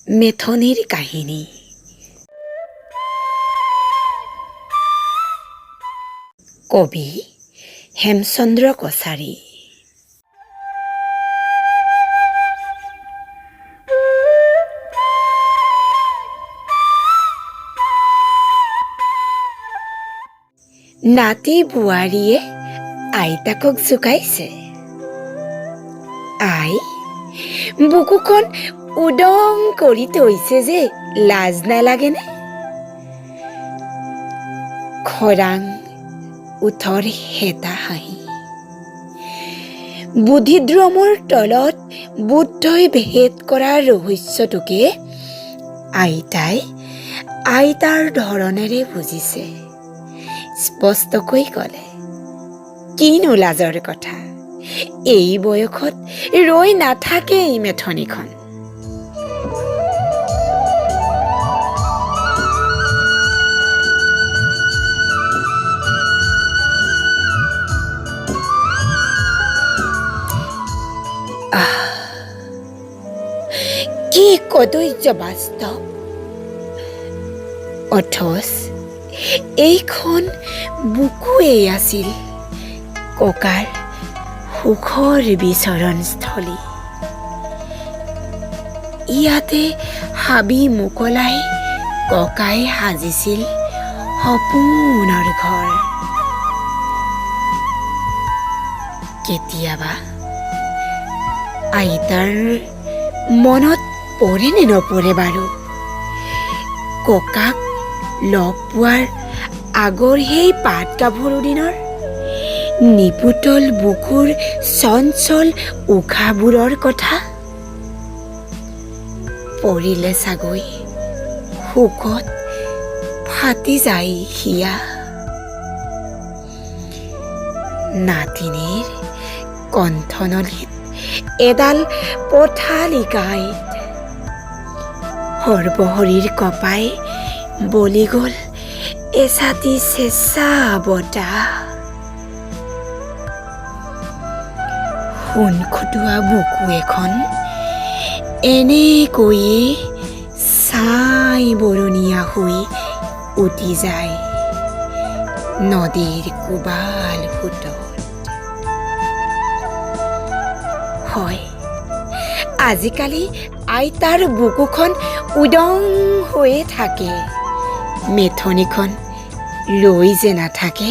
মেথনিৰ কাহিনী। কবি হেমচন্দ্ৰ কছাৰী। নাতি বোৱাৰীয়ে আইতাকক জোকাইছে, আই বুকুখন উদং কৰি থৈছে যে লাজ নালাগেনে? খৰাং উঠৰ হেতা হাঁহি বুদ্ধিদ্ৰমৰ তলত বুদ্ধই ভেদ কৰা ৰহস্যটোকে আইতাই আইতাৰ ধৰণেৰে বুজিছে। স্পষ্টকৈ ক'লে, কিনো লাজৰ কথা, এই বয়সত ৰৈ নাথাকেই মেথনিখন। কি কদৰ্য বাস্তৱ! অথচ এইখন বুকুৱেই আছিল ককাৰ সুখৰ বিচৰণস্থলী। ইয়াতে হাবি মোকলাই ককাই সাজিছিল সপোনৰ ঘৰ। কেতিয়াবা আইতাৰ মনত পৰে নে নপৰে বাৰু? ককাক লগ পোৱাৰ আগৰ সেই পাত গাভৰু দিনৰ নিপুতল বুকুৰ চঞ্চল উশাহবোৰৰ কথা? পৰিলে চাগৈ শোকত ফাটি যায় হিয়া। নাতিনীৰ কণ্ঠনলীত এডাল পথালিকাইত সৰ্বশৰীৰ কপাই বলি গ'ল এছাতি চেঁচা বতাহ। সোণ খুটোৱা বুকু এখন এনেকৈয়ে ছাই বৰণীয়া হৈ উটি যায় নদীৰ কোবাল সোঁতত। হয়, আজিকালি আইতাৰ বুকুখন উদং হৈয়ে থাকে, মেথনিখন ৰৈ যে নাথাকে।